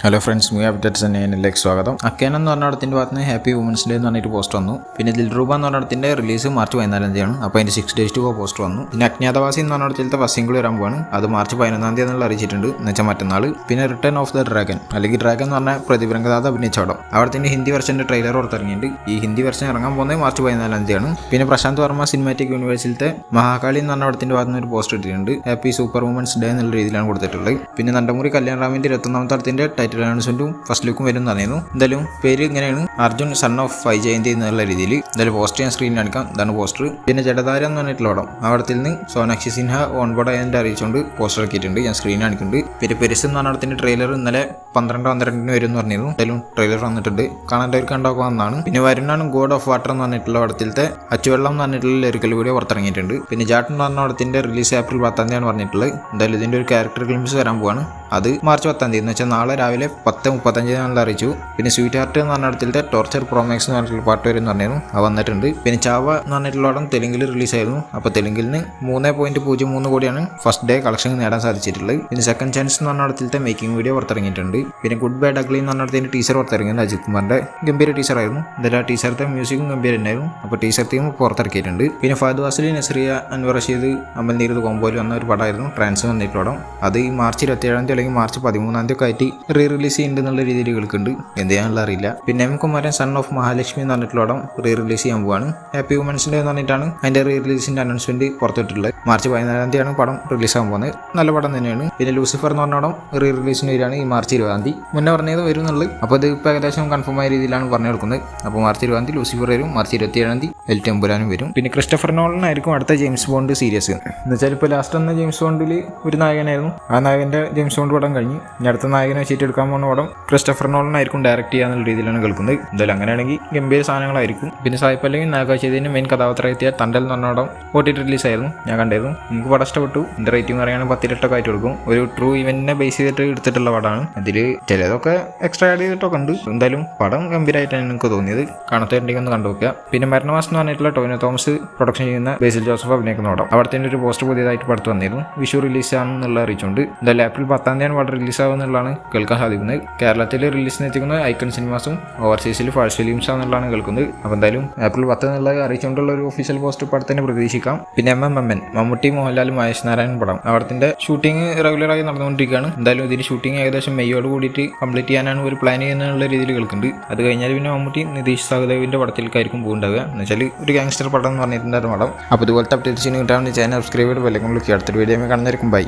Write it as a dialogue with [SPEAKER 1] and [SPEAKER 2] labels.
[SPEAKER 1] Hello friends, mu updates എന്നതിലേക്ക് സ്വാഗതം. അക്കേന എന്ന് പറഞ്ഞ പടത്തിൻ്റെ ഭാഗത്ത് നിന്ന് ഹാപ്പി വുമൻസ് ഡേ എന്ന് പറഞ്ഞിട്ട് പോസ്റ്റ് വന്നു. പിന്നെ ദിൽറൂബ എന്ന് പറഞ്ഞ പടത്തിൻ്റെ റിലീസ് മാർച്ച് 14 തീയതിയാണ്. അപ്പോൾ അതിൻ്റെ 6 days to go പോസ്റ്റ് വന്നു. പിന്നെ അജ്ഞാതവാസി എന്ന് പറഞ്ഞ പടത്തിലത്തെ ഫസ്റ്റ് സിംഗിൾ വരാൻ പോവാണ്. അത് മാർച്ച് 11 തീയതി എന്നുള്ള അറിയിച്ചിട്ടുണ്ട്, എന്ന് വെച്ചാൽ മറ്റന്നാൾ. പിന്നെ റിട്ടേൺ ഓഫ് ദ ഡ്രാഗൺ അല്ലെങ്കിൽ ഡ്രാഗൺ എന്ന് പറഞ്ഞ പ്രതിഭരംഗദാത അഭിനയിച്ച പടം, അവിടത്തിൻ്റെ ഹിന്ദി വെർഷൻ്റെ ട്രെയിലർ പുറത്തിറങ്ങിയിട്ടുണ്ട്. ഈ ഹിന്ദി വെർഷൻ ഇറങ്ങാൻ പോകുന്നത് മാർച്ച് 14 തീയതിയാണ്. പിന്നെ പ്രശാന്ത് വർമ്മ സിനിമാറ്റിക് യൂണിവേഴ്സിലത്തെ മഹാകാളി എന്ന് പറഞ്ഞ പടത്തിൻ്റെ ഭാഗത്ത് നിന്ന് ഒരു പോസ്റ്റ് ഇട്ടിട്ടുണ്ട്. ഹാപ്പി സൂപ്പർ വുമൻസ് ഡേ എന്നുള്ള രീതിയിലാണ് കൊടുത്തിട്ടുള്ളത്. പിന്നെ നണ്ടമുറി കല്യാൺ റാമിൻ്റെ 21ാമത്തെ പടത്തിൻ്റെ ടൈറ്റിൽ അനൗൺസ്മെന്റും ഫസ്റ്റ് ലുക്കും വരും പറഞ്ഞിരുന്നു. എന്തായാലും പേര് ഇങ്ങനെയാണ്, അർജുൻ സൺ ഓഫ് വൈജയന്തി എന്നുള്ള രീതിയിൽ. എന്തായാലും പോസ്റ്റർ ഞാൻ സ്ക്രീനിൽ കാണിക്കാം. ഇതാണ് പോസ്റ്റർ. പിന്നെ ജഡധാര എന്ന് പറഞ്ഞിട്ടുള്ള പടം, അവിടത്തിൽ നിന്ന് സോനാക്ഷി സിൻഹ ഓൺബോർഡ് ആയതിൻ്റെ അറിയിച്ചുകൊണ്ട് പോസ്റ്റർ ഇറക്കിയിട്ടുണ്ട്. ഞാൻ സ്ക്രീനിൽ കാണിക്കുന്നുണ്ട്. പിന്നെ പെരിസ് എന്ന് പറഞ്ഞ പടത്തിൻ്റെ ട്രെയിലർ ഇന്നലെ 12 വരും എന്ന് പറഞ്ഞിരുന്നു. എന്തായാലും ട്രെയിലർ വന്നിട്ടുണ്ട്, കാണാണ്ടവർക്ക് കണ്ടാക്കാവുന്നതാണ്. പിന്നെ വരുന്നാണ് ഗോഡ് ഓഫ് വാട്ടർ എന്ന് പറഞ്ഞിട്ടുള്ള പടത്തിലത്തെ അച്ചുവെള്ളം എന്ന് പറഞ്ഞിട്ടുള്ള ലിറിക്കൽ വീഡിയോ പുറത്തിറങ്ങിയിട്ടുണ്ട്. പിന്നെ ജാട്ട് എന്ന് പറഞ്ഞ പടത്തിൻ്റെ റിലീസ് ഏപ്രിൽ 10 തീയതിയാണ് പറഞ്ഞിട്ടുള്ളത്. എന്തായാലും ഇതിൻ്റെ ഒരു ക്യാരക്ടർ ഗ്ലിംസ് വരാൻ പോവാണ്. അത് മാർച്ച് 10 തീയതി എന്ന് വെച്ചാൽ നാളെ രാവിലെ 10:35 അറിയിച്ചു. പിന്നെ സ്വീറ്റ് ഹാർട്ട് എന്ന് പറഞ്ഞ പടത്തിലത്തെ ടോർച്ചർ പ്രോമാക്സ് എന്ന് പറഞ്ഞിട്ടുള്ള പാട്ട് വരും എന്ന് പറഞ്ഞിരുന്നു, അത് വന്നിട്ടുണ്ട്. പിന്നെ ചാവ എന്ന് പറഞ്ഞിട്ടുള്ള പടം തെലുങ്കിൽ റിലീസായിരുന്നു. അപ്പോൾ തെലുങ്കിലിന് 3.03 കോടിയാണ് ഫസ്റ്റ് ഡേ കളക്ഷൻ നേടാൻ സാധിച്ചിട്ടുള്ളത്. പിന്നെ സെക്കൻഡ് ചാൻസ് എന്ന് പറഞ്ഞ പടത്തിലത്തെ മേക്കിംഗ് വീഡിയോ പുറത്തിറങ്ങിയിട്ടുണ്ട്. പിന്നെ ഗുഡ് ബാഡ് അഗ്ലി എന്ന് പറഞ്ഞ പടത്തിൻ്റെ ടീസർ പുറത്തിറങ്ങിയത് അജിത് കുമാറിൻ്റെ ഗംഭീര ടീച്ചറായിരുന്നു. എന്തായാലും ആ ടീച്ചറിൻ്റെ മ്യൂസിക്കും ഗംഭീരം ഉണ്ടായിരുന്നു. അപ്പോൾ ടീച്ചർ തീം പുറത്തിറക്കിയിട്ടുണ്ട്. പിന്നെ ഫഹദ് ഫാസിൽ, നസ്രിയ, അൻവർ റഷീദ്, അമൽ നീരദ് കോമ്പോയിൽ വന്ന ഒരു പടമായിരുന്നു ട്രാൻസ് വന്നിട്ടുള്ള പടം. അത് ഈ മാർച്ച് 27 അല്ലെങ്കിൽ മാർച്ച് 13 ഒക്കെ ആയിട്ട് റിലീസ് ചെയ്യുന്നുണ്ട് എന്നുള്ള രീതിയിൽ കേൾക്കുന്നുണ്ട്. എന്ത് ചെയ്യാനുള്ള അറിയില്ല. പിന്നെ M Kumaran son of Mahalakshmi എന്ന് പറഞ്ഞിട്ടുള്ള പടം റിലീസ് ചെയ്യാൻ പോവാണ്. ഹാപ്പി വുമൻസ് ഡേ എന്ന് പറഞ്ഞിട്ടാണ് അതിൻ്റെ റിലീസിൻ്റെ അനൗൺസ്മെന്റ് പുറത്തിട്ടുള്ളത്. മാർച്ച് 14 തീയതിയാണ് പടം റിലീസാകാൻ പോകുന്നത്. നല്ല പടം തന്നെയാണ്. പിന്നെ ലൂസിഫർ എന്ന് പറഞ്ഞ പടം റിലീസിന് വരികയാണ് ഈ മാർച്ച് 20 തീയതി. മുന്നേ പറഞ്ഞത് വരും എന്നുള്ളത്. അപ്പോൾ ഇത് ഇപ്പോൾ ഏകദേശം കൺഫേം ആയ രീതിയിലാണ് പറഞ്ഞു കൊടുക്കുന്നത്. അപ്പോൾ മാർച്ച് 20 തീയതി ലൂസിഫർ വരും, മാർച്ച് 27 തീയതി എൽ ടെമ്പുരാനും വരും. പിന്നെ ക്രിസ്റ്റഫർ നോളനായിരിക്കും അടുത്ത ജെയിംസ് ബോണ്ട് സീരീസ്. എന്ന് വെച്ചാൽ ഇപ്പോൾ ലാസ്റ്റ് വന്ന ജെയിംസ് ബോണ്ടിൽ ഒരു നായകനായിരുന്നു. ആ നായകൻ്റെ ജെയിംസ് ബോണ്ട് പടം കഴിഞ്ഞ് ഇനി അടുത്ത നായകനെ വെച്ചിട്ട് എടുക്കാൻ പോകുന്ന പടം ക്രിസ്റ്റഫർ നോളനായിരിക്കും ഡയറക്റ്റ് ചെയ്യാന്നുള്ള രീതിയിലാണ് കേൾക്കുന്നത്. എന്തായാലും അങ്ങനെയാണെങ്കിൽ ഗംഭീര സാധനങ്ങളായിരിക്കും. പിന്നെ സായിപ്പ് അല്ലെങ്കിൽ നാഗാശ്ശേരിൻ്റെ മെയിൻ കഥാപാത്രമെത്തിയ തണ്ടൽ എന്ന് പറഞ്ഞ പടം OTT റിലീസായിരുന്നു, ഞാൻ കണ്ടായിരുന്നു. എനിക്ക് പടം ഇഷ്ടപ്പെട്ടു. എൻ്റെ റേറ്റിംഗ് പറയുകയാണെങ്കിൽ 10 ആയിട്ട് കൊടുക്കും. ഒരു ട്രൂ ഇവന്റിനെ ബേസ് ചെയ്തിട്ട് എടുത്തിട്ടുള്ള പടമാണ്. അതിൽ ചിലതൊക്കെ എക്സ്ട്രാ ആഡ് ചെയ്തിട്ടൊക്കെ ഉണ്ട്. എന്തായാലും പടം ഗംഭീരമായിട്ടാണ് എനിക്ക് തോന്നിയത്. കാണാത്തവരുണ്ടെങ്കിൽ ഒന്ന് കണ്ടുവെക്കുക. പിന്നെ മരണമാസം എന്ന് പറഞ്ഞിട്ടുള്ള ടോവിനോ തോമസ് പ്രൊഡക്ഷൻ ചെയ്യുന്ന ബേസിൽ ജോസഫ് അഭിനയിക്കുന്ന പടം, അവിടെ ഒരു പോസ്റ്റ് പുതിയതായിട്ട് പടുത്ത് വന്നിരുന്നു. വിഷു റിലീസാണെന്നുള്ള അറിയിച്ചുകൊണ്ട്. എന്തായാലും ഏപ്രിൽ 10 തീയതിയാണ് പടം റിലീസാകുന്നുള്ളതാണ് കേൾക്കാൻ സാധിക്കുന്നത്. കേരളത്തിൽ റിലീസിന് എത്തിക്കുന്നത് ഐക്കൺ സിനിമാസും ഓവർസീസിൽ ഫാൾസ് ഫിലിംസ് എന്നുള്ളതാണ് കേൾക്കുന്നത്. അപ്പോൾ എന്തായാലും ഏപ്രിൽ 10 എന്നുള്ളത് അറിയിച്ചുകൊണ്ടുള്ള ഒരു ഒഫീഷ്യൽ പോസ്റ്റ് പടത്തിന് പ്രതീക്ഷിക്കാം. പിന്നെ MMN മമ്മൂട്ടി, മോഹൻലാൽ, മഹേഷ് നാരായണൻ പടം, അവിടത്തിന്റെ ഷൂട്ടിംഗ് റെഗുലറായി നടന്നുകൊണ്ടിരിക്കുകയാണ്. എന്തായാലും ഇതിന് ഷൂട്ടിംഗ് ഏകദേശം മെയ്യോട് കൂടിയിട്ട് കംപ്ലീറ്റ് ചെയ്യാനാണ് ഒരു പ്ലാൻ ചെയ്യുന്നുള്ള രീതിയിൽ കേൾക്കുന്നുണ്ട്. അത് കഴിഞ്ഞാൽ പിന്നെ മമ്മൂട്ടി നിതീഷ് സഹദേവിന്റെ പടത്തിലേക്കായിരിക്കും പോകുന്നുണ്ടാവുക. എന്ന് വെച്ചാൽ ഒരു ഗാങ്സ്റ്റർ പടം എന്ന് പറഞ്ഞിട്ടുണ്ടായിരുന്നു പടം. അപ്പോൾ ഇതുപോലത്തെ അപ്ഡേറ്റ്സിന് കിട്ടാൻ ചാനൽ സബ്സ്ക്രൈബ് ചെയ്ത് വിലക്കും അടുത്തൊരു വീഡിയോ കാണുന്നതായിരിക്കും. ബൈ.